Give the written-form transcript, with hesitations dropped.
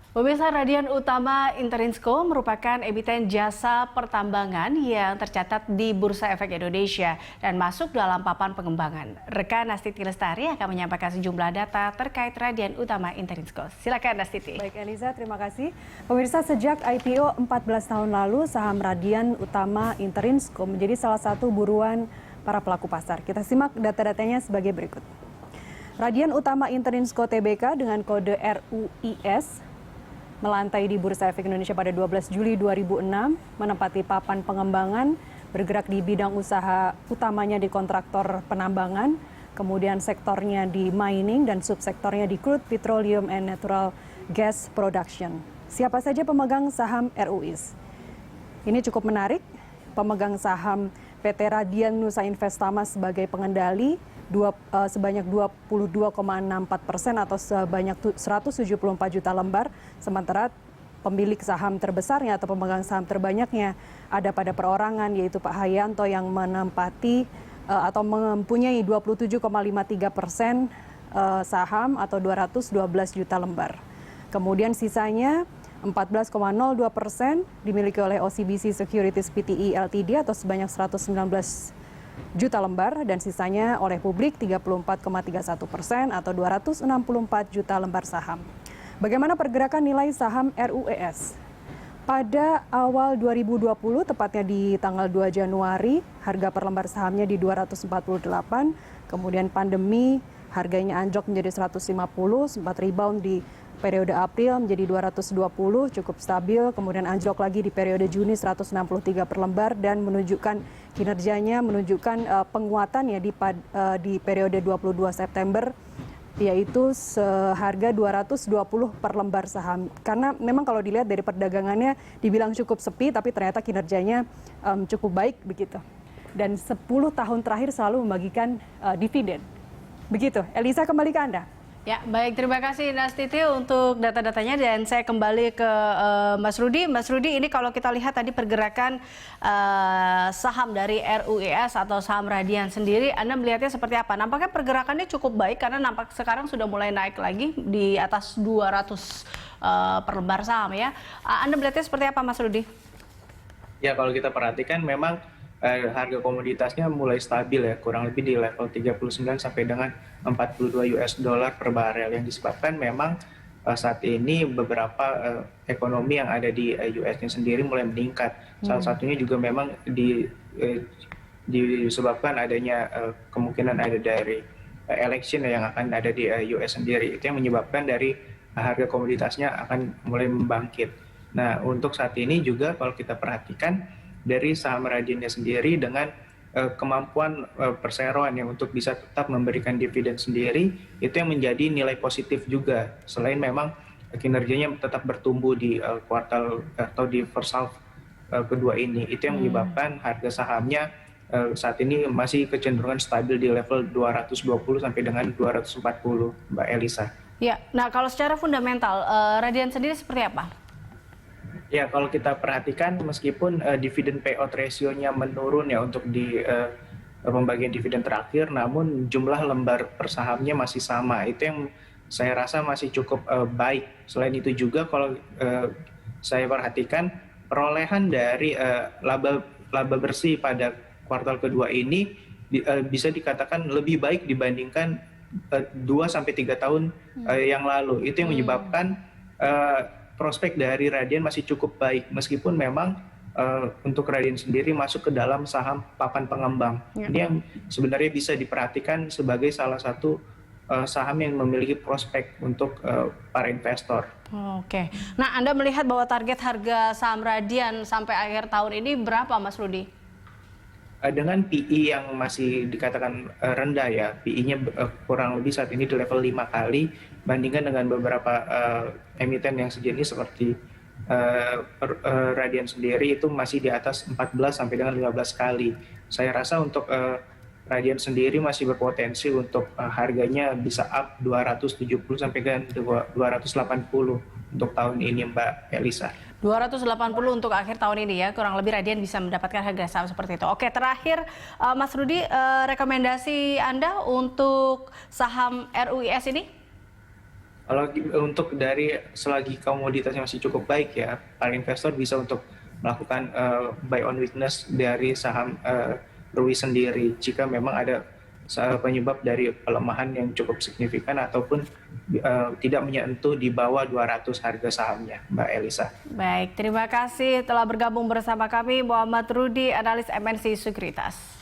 Pemirsa, Radian Utama Interinsco merupakan emiten jasa pertambangan yang tercatat di Bursa Efek Indonesia dan masuk dalam papan pengembangan. Rekan Nastiti Lestari akan menyampaikan sejumlah data terkait Radian Utama Interinsco. Silakan Nastiti. Baik Eliza, terima kasih. Pemirsa, sejak IPO 14 tahun lalu, saham Radian Utama Interinsco menjadi salah satu buruan para pelaku pasar. Kita simak data-datanya sebagai berikut. Radian Utama Interinsco Tbk dengan kode RUIS melantai di Bursa Efek Indonesia pada 12 Juli 2006, menempati papan pengembangan, bergerak di bidang usaha utamanya di kontraktor penambangan, kemudian sektornya di mining dan subsektornya di crude, petroleum, and natural gas production. Siapa saja pemegang saham RUIS? Ini cukup menarik, pemegang saham PT Radian Nusa Investama sebagai pengendali, sebanyak 22,64% atau sebanyak 174 juta lembar, sementara pemilik saham terbesarnya atau pemegang saham terbanyaknya ada pada perorangan, yaitu Pak Hayanto yang menempati atau mempunyai 27,53% saham atau 212 juta lembar. Kemudian sisanya 14,02% dimiliki oleh OCBC Securities Pte Ltd atau sebanyak 119 juta lembar, dan sisanya oleh publik 34,31% atau 264 juta lembar saham. Bagaimana pergerakan nilai saham RUES? Pada awal 2020, tepatnya di tanggal 2 Januari, harga per lembar sahamnya di 248, kemudian pandemi harganya anjlok menjadi 150, sempat rebound di periode April menjadi 220, cukup stabil, kemudian anjlok lagi di periode Juni 163 per lembar dan menunjukkan kinerjanya, menunjukkan penguatannya di periode 22 September, yaitu seharga 220 per lembar saham. Karena memang kalau dilihat dari perdagangannya dibilang cukup sepi, tapi ternyata kinerjanya cukup baik begitu. Dan 10 tahun terakhir selalu membagikan dividen. Begitu, Elisa, kembali ke Anda. Ya, baik, terima kasih Nastiti untuk data-datanya, dan saya kembali ke Mas Rudi. Mas Rudi, ini kalau kita lihat tadi pergerakan saham dari RUIS atau saham Radian sendiri, Anda melihatnya seperti apa? Nampaknya pergerakannya cukup baik karena nampak sekarang sudah mulai naik lagi di atas 200 per lembar saham ya. Anda melihatnya seperti apa, Mas Rudi? Ya, kalau kita perhatikan memang harga komoditasnya mulai stabil ya, kurang lebih di level 39 sampai dengan 42 US dollar per barel, yang disebabkan memang saat ini beberapa ekonomi yang ada di US-nya sendiri mulai meningkat. Salah satunya juga memang disebabkan adanya kemungkinan ada dari election yang akan ada di US sendiri. Itu yang menyebabkan dari harga komoditasnya akan mulai membangkit. Nah, untuk saat ini juga kalau kita perhatikan dari saham Radiannya sendiri dengan kemampuan perseroan yang untuk bisa tetap memberikan dividen sendiri, itu yang menjadi nilai positif juga. Selain memang kinerjanya tetap bertumbuh di kuartal atau di first half kedua ini, itu yang menyebabkan harga sahamnya saat ini masih kecenderungan stabil di level 220 sampai dengan 240, Mbak Elisa. Ya, nah kalau secara fundamental Radian sendiri seperti apa? Ya, kalau kita perhatikan meskipun dividen payout ratio-nya menurun ya untuk di pembagian dividen terakhir, namun jumlah lembar per sahamnya masih sama. Itu yang saya rasa masih cukup baik. Selain itu juga kalau saya perhatikan perolehan dari laba bersih pada kuartal kedua ini bisa dikatakan lebih baik dibandingkan 2-3 tahun yang lalu. Itu yang menyebabkan prospek dari Radian masih cukup baik, meskipun memang untuk Radian sendiri masuk ke dalam saham papan pengembang. Ini yang sebenarnya bisa diperhatikan sebagai salah satu saham yang memiliki prospek untuk para investor. Oke, nah Anda melihat bahwa target harga saham Radian sampai akhir tahun ini berapa, Mas Rudi? Dengan PE yang masih dikatakan rendah ya, PE-nya kurang lebih saat ini di level 5 kali, bandingkan dengan beberapa emiten yang sejenis seperti Radian sendiri itu masih di atas 14 sampai dengan 15 kali. Saya rasa untuk Radian sendiri masih berpotensi untuk harganya bisa up 270 sampai dengan 280 untuk tahun ini, Mbak Elisa. 280 untuk akhir tahun ini ya, kurang lebih Radian bisa mendapatkan harga saham seperti itu. Oke, terakhir Mas Rudi, rekomendasi Anda untuk saham RUIS ini? Kalau untuk dari selagi komoditasnya masih cukup baik ya, para investor bisa untuk melakukan buy on weakness dari saham RUI sendiri jika memang ada penyebab dari pelemahan yang cukup signifikan ataupun tidak menyentuh di bawah 200 harga sahamnya, Mbak Elisa. Baik, terima kasih telah bergabung bersama kami Muhammad Rudi, analis MNC Sekuritas.